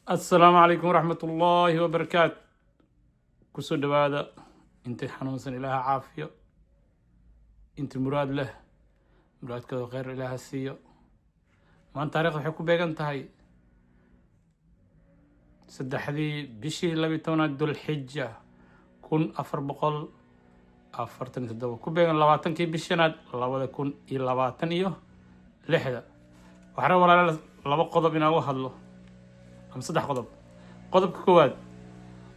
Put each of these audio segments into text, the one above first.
السلام عليكم ورحمة الله وبركاته. كسو دوادا انت حنونسن إله عافية، انت مراد له مراد كذا غير إله السيو. ما انت تاريخ وحكو بيغان تهي سدحدي بشي لبي تونا دو الحجة كون أفر بقل أفرتن تدو كو بيغان لباتن كي بشيناد لابدا كون إي لباتن إيو لحدا وحرا ولا لبا قضب إنا وهدلو أم صدح قضب. قضب كواد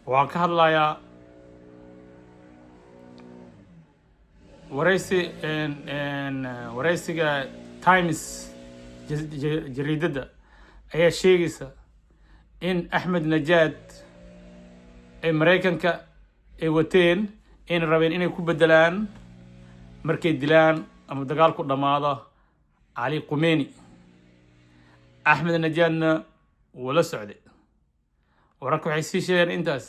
وعن كهدلا يا waraysiga times jariidada ayaa sheegaysa in axmed najaad ay maraykanka ay wateen ayna rabeen inay ku bedelaan markay dilaan ama dagaal ku dhammaado cali qumeeni. axmed najaadna wuu la socday. wararka waxay sii sheegeen intaas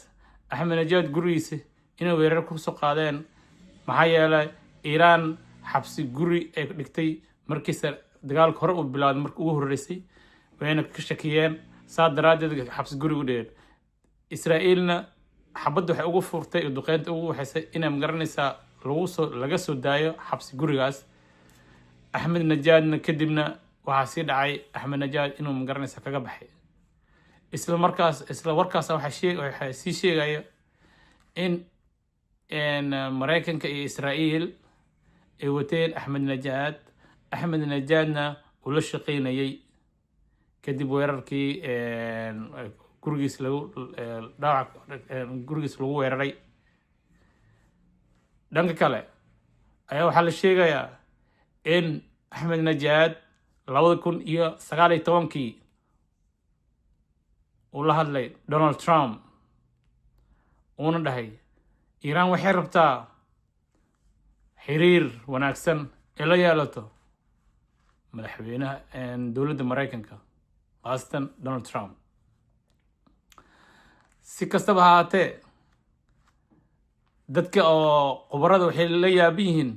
axmed najaad gurigiisa inay weerar ku soo qaadeen maxaa yeelay iiraan xabsi guri ay dhigtay markiisa dagaalka hore uu bilaawday markii ugu horreysay wayna ka shakiyeen saa daraaddeed xabsi guri u dhigeen. israa'iilna xabadda waxay ugu furtay oo duqeynta ugu waxaysay inay magaranaysaa laga soo daayo xabsi gurigaas. axmed najaadna kadibna waxaa sii dhacay axmed najaad inuu magaranaysaa kaga baxay. isla warkaas waxaa sii sheegaya in maraykanka iyo israa'iil ay wateen axmed najaadna uu la shaqaynayay kadib weerarkii gurigiis lagu weeraray. dhanka kale ayaa waxaa la sheegayaa in axmed najaad 2019 uu la hadlay Donald Trump uuna dhahay iiraan waxay rabtaa xiriir wanaagsan ee la yeelato madaxweynaha dowladda maraykanka khaasatan Donald Trump. si kastaba ha ahaatee dadka oo khubarada waxay la yaaban yihiin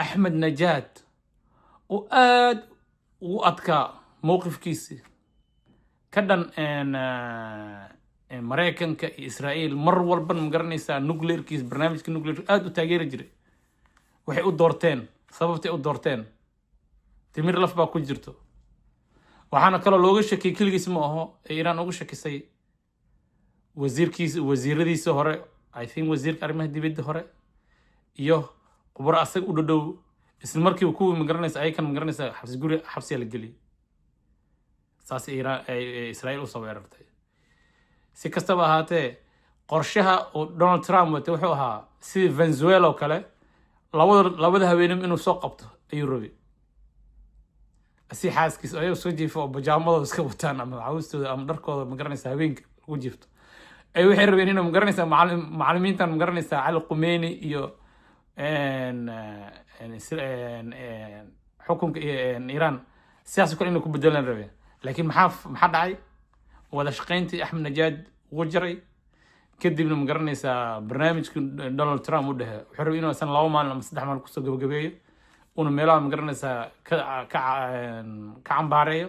axmed najaad oo aad ugu adkaa mowqifkiisi ka dhan maraykanka iyo israa'iil mar walban magaranaysaa nuclearkiis barnaamijka nuclear aad u taageeri jiray. waxay u doorteen sababtay u doorteen timir laf baa ku jirto. waxaana kaloo looga shakiyay keligiis ma aho ee iiraan uga shakisay wasiiradiisa hore I think wasiirka arrimaha dibadda hore iyo khubaro asaga u dhadhow isla markiiba kuwii magaranaysa ayakan magaranaysa xabsiya la geliyay. saas israa'iil u soo weerartay. si kastaba ahaatee qorshaha uu Donald Trump watay wuxuu ahaa sidii Venezuela oo kale labada haweenimo inuu soo qabto ayuu rabay. si xaaskiis ayuu soo jiifo oo bajaamadooda iska wataan ama caawistooda ama dharkooda magaranaysa habeenka ugu jiifto ay waxay rabeen inay magaranaysa macallimiintan magaranaysa cali qumeeni iyo xukunka iiraan sidaas kale inay ku bedelaan rabeen. laakiin maxaa dhacay wada shaqayntii axmed najaad ugu jaray kadibna magaranaysaa barnaamijka Donald Trump u dhahe wuxuu rabay inuu san 2 maalin ama 3 maalin kusoo gabagabeeyo una meelaha magaranaysaa ka cambaareeyo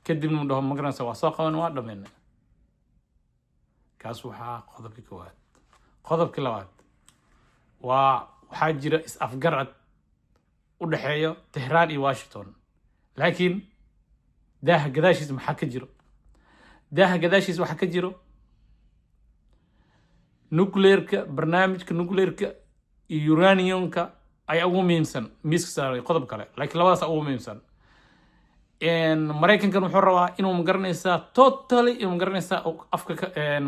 kadibna dhaho magaranaysaa waa soo qaban waa dhammeyn. kaas waxaa qodobkii koowaad. qodobkii labaad waxaa jira is-afgarad u dhexeeyo Tehraan iyo Washington laakiin daaha gadaashiis maxaa ka jiro? daaha gadaashiis waxaa ka jiro nuclearka barnaamijka nuclearka iyo uraniumka ayaa ugu muhiimsan miiska saaray qodob kale laakiin labadaas ugu muhiimsan. maraykankan wuxuu rabaa inuu magaranaysaa totally magaranaysaa afka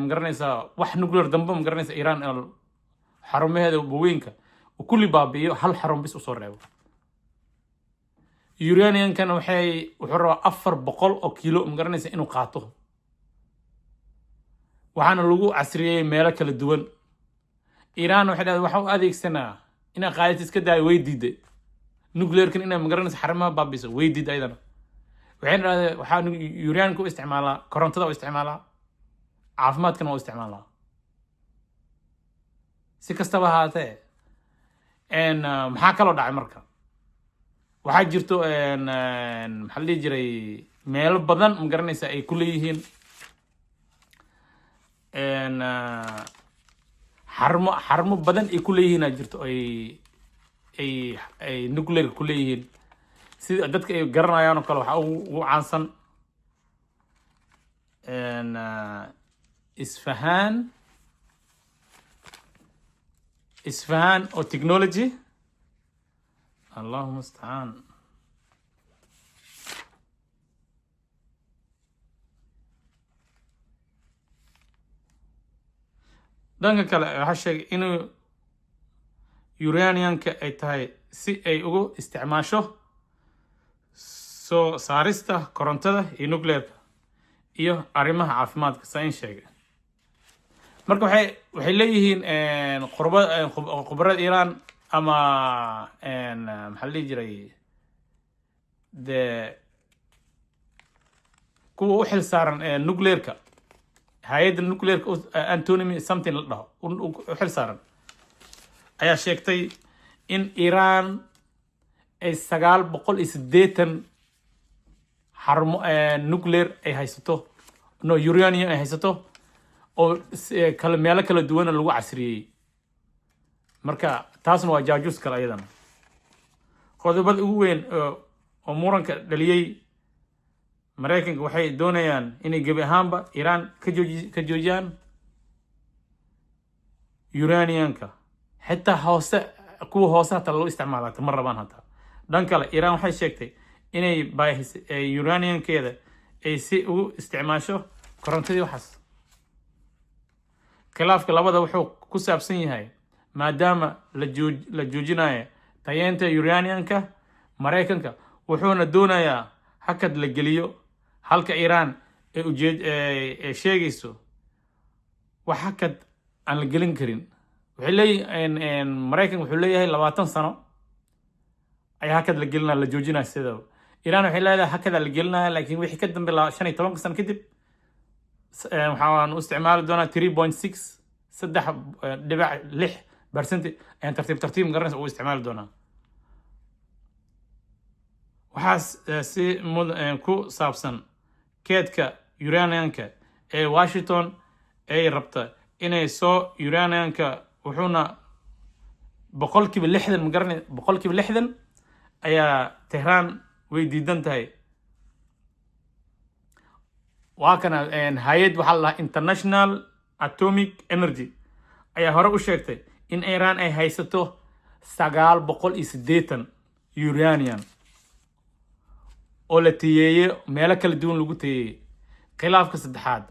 magaranaysaa wax nuclear dambe magaranaysaa iiraan xarumaheeda waaweynka uu kulli baabi'iyo hal xarun bis usoo reebo. uraniumkana wuxuu rabaa 400 oo kiilo magaranaysaa inuu qaato. waxaana lagu casriyey meelo kala duwan. iiraan waxay dhahday waxa u adeegsanaa inay qaadati iska daayo way diiday nuclearkan inay magaranaysa xarumaha baabiso way diiday ayadana. waxayna dhahday waxaa uraniumka u isticmaalaa korontada u isticmaalaa caafimaadkana u isticmaalaa. si kastaba ahaatee maxaa kaloo dhacay marka waxaa jirto maxaa la dhihi jiray meelo badan ma garanaysa ay ku leeyihiin een xarmo badan ay ku leeyihiin aa jirto ay nuclear ku leeyihiin sida dadka ay garanayaan oo kale waxaa ugu caansan isfahan oo technology allahuma mustacaan dhanka kale waxaa sheegay inuu uranianka ay tahay si ay ugu isticmaasho soo saarista korontada iyo nuclearka iyo arrimaha caafimaadka sain sheegay marka waxay leeyihiin khubarada iran ama maxaa la dhihi jiray de kuwa u xil saaran nuclearka hay-adda nuclearka antonymy something la dhaho u xil saaran ayaa sheegtay in iran ay 980 xarumo nuclear ay haysato uranium ay haysato oo kala meelo kala duwana lagu casriyey marka taasna waa jaajuus kale ayadana qodobada ugu weyn oo muranka dhaliyey maraykanka waxay doonayaan inay gebi ahaanba iran ka joojiyaan uraniumka xitaa kuwa hoose hataa loo isticmaala ma rabaan hataa dhan kale iran waxay sheegtay inay uraniumkeeda ay si ugu isticmaasho korontadii waxaas khilaafka labada wuxuu ku saabsan yahay maadaama la joojinayo tayeenta uraniumka maraykanka wuxuuna doonayaa hakad la geliyo halka iran ay sheegayso wax hakad aan la gelin karin waxay leeyihiin maraykanka wuxuu leeyahay 20 sano ayaa hakad la gelinaya la joojinaya sida iran waxay leedahay hakada la gelinaya laakiin wixii ka dambe 15 sano kadib waxaan u isticmaali doonaa 3.6 3.6% ayaan tartiib garanaysa u isticmaali doonaa waxaas si ku saabsan keedka uraniumka ee Washington ay rabta inay soo uraniumka wuxuuna 60% magaranay 60% ayaa Tehran way diidan tahay waa kana hay'ad waxa la International Atomic Energy ayaa hore u sheegtay in Iran ay haysato 980 uranium oo la tiyeeyay meelo kala duwan lagu tiyeeyay khilaafka saddexaad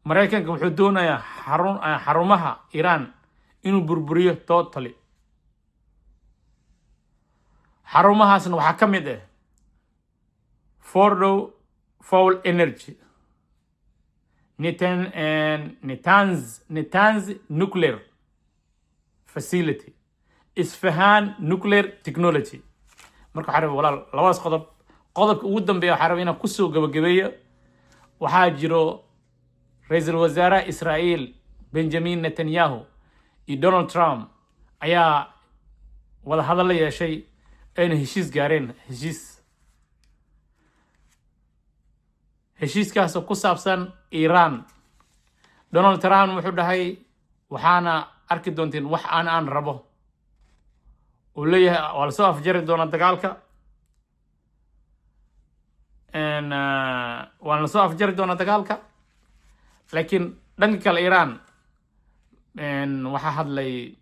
maraykanka wuxuu doonayaa xarumaha Iran inuu burburiyo totally xarumahaasna waxaa ka mid ah Fordo Foul Energy Natanz Nuclear Facility Isfahan Nuclear Technology marka xarab walaal labadaas qodobka ugu dambeeya xarab inaan ku soo gabagabeeyo waxaa jiro ra'iisul wasaaraha Israel Benjamin Netanyahu iyo Donald Trump ayaa wada hadal la yeeshay ayna heshiis gaareen heshiiskaas oo ku saabsan Iran Donald Trump wuxuu dhahay waxaana arki doontiin wax aan rabo oo leeyahay waa la soo afjari doona dagaalka waan la soo afjari doona dagaalka laakiin dhanka kale Iran waxaa hadlay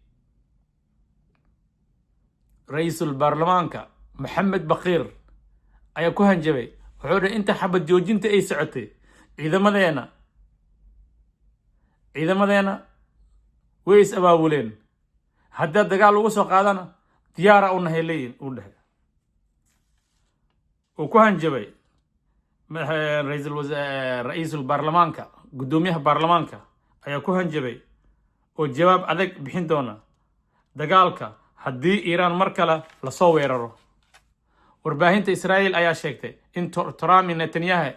ra'iisul baarlamaanka Mohammed Baqir ayaa ku hanjabay wuxuu dhahay inta xabad joojinta ay socotay ciidamadeena way is abaabuleen hadda dagaal ugu soo qaadana diyaara u nahay leeyin u dhahay oo ku hanjabay ra'iisul baarlamaanka gudoomiyaha baarlamaanka ayaa ku hanjabay oo jawaab adag bixin doona dagaalka haddii Iran mar kale la soo weeraro warbaahinta Israel ayaa sheegtay in Trump iyo Netanyahu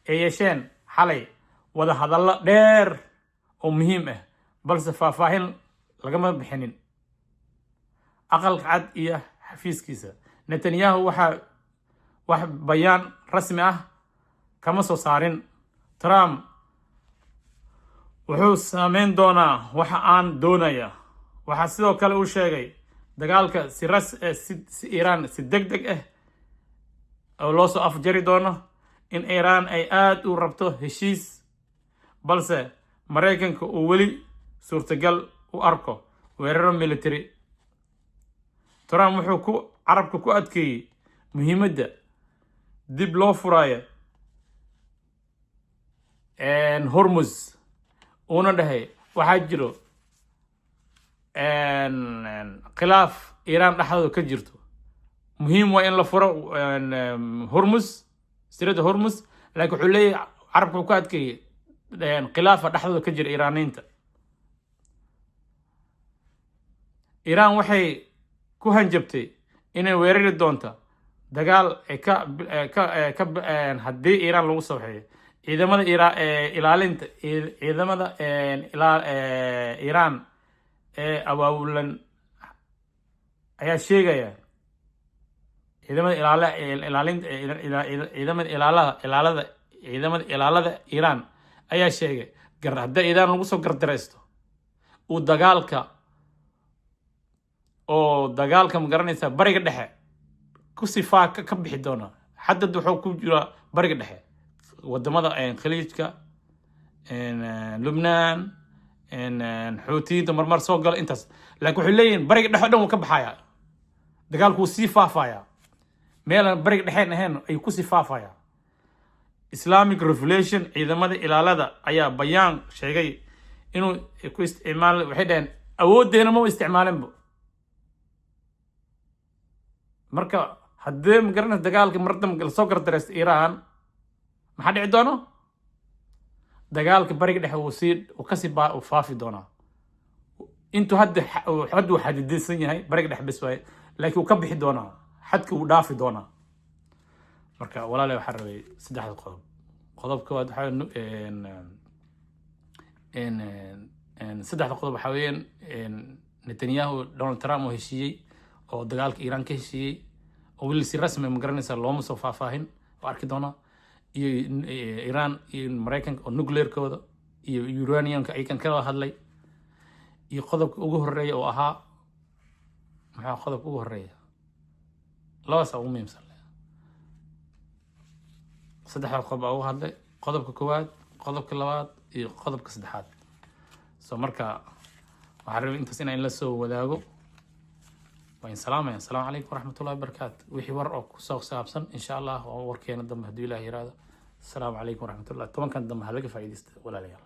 ay yeesheen xalay wada hadallo dheer oo muhiim ah balse faahfaahin lagama bixinin aqalka cad iyo xafiiskiisa Netanyahu wax bayaan rasmi ah kama soo saarin Trump wuxuu saameyn doonaa waxa aan doonaya. waxaa sidoo kale uu sheegay dagaalka si Iran si degdeg ah oo loo soo afjari doono, in Iran ay aad u rabto heshiis, balse Mareykanka uu weli suurtagal u arko weeraro military. Trump wuxuu carabka ku adkeeyey muhiimadda dib loo furayo Hormuz, uuna dhahay waxaa jiro khilaaf Iran dhexdooda ka jirto, muhiim waa in la furo Hormuz, sirada Hormuz, laakiin wuxuu leeyahay carabka ku adkeeyey khilaafa dhexdooda ka jira Iraniinta. Iran waxay ku hanjabtay inay weerari doonto dagaal haddii Iran lagu soo xeeyo. ciidamada ilaalinta ciidamada Iran ee abaabulan ayaa sheegaya ciidamada ilaalada Iran ayaa sheegay haddii Iran lagu soo gardareysto uu dagaalka ma garanaysaa bariga dhexe ku sifaa ka bixi doona. xadad wuxuu ku jira bariga dhexe, wadamada khaliijka, Lubnaan, xuutiyiinta marmar soo gala intaas, laakiin waxay leeyihiin bariga dhexe dhan wuu ka baxaya, dagaalku wuu sii faafaya, meelaan bariga dhexeen ahayn ayuu ku sii faafaya. Islamic Revolution ciidamada ilaalada ayaa bayaan sheegay inuu ku isticmaal, waxay dhaheen awooddeena ma isticmaalinba. marka haddii ma garanaysa dagaalka mardam la soo gardareysta Iran maxaa dhici doono? dagaalka bariga dhexe wuu kasii faafi doonaa. intuu hadda uu xadidaysan yahay bariga dhexe bes waaye, laakiin wuu ka bixi doonaa, xadka wuu dhaafi doonaa. marka walaalahay waxaan rabay saddexda qodob. qodob koowaad waxaa saddexda qodob waxaa weeyaan Netanyahu Donald Trump oo heshiiyey oo dagaalka Iran ka heshiiyey oo weli si rasmi ma garanaysaa looma soo faahfaahin, oo arki doonaa. iyo Iran iyo Mareykanka oo nuclearkooda iyo uraniumka ay kan kala hadlay. iyo qodobka ugu horeeya oo ahaa maxaa qodobka ugu horeeya labaas ugu muhiimsan. saddexda qodob ugu hadlay, qodobka koowaad, qodobka labaad iyo qodobka saddexaad. marka waxaan rabay intaas inaan la soo wadaago. وإن سلام السلام عليكم ورحمة الله وبركاته. وحي ورق كساق سابسن إن شاء الله وركينا دم هدي الله يراد. السلام عليكم ورحمة الله. طبعا كان دم هلقة فايدة ولا ليال.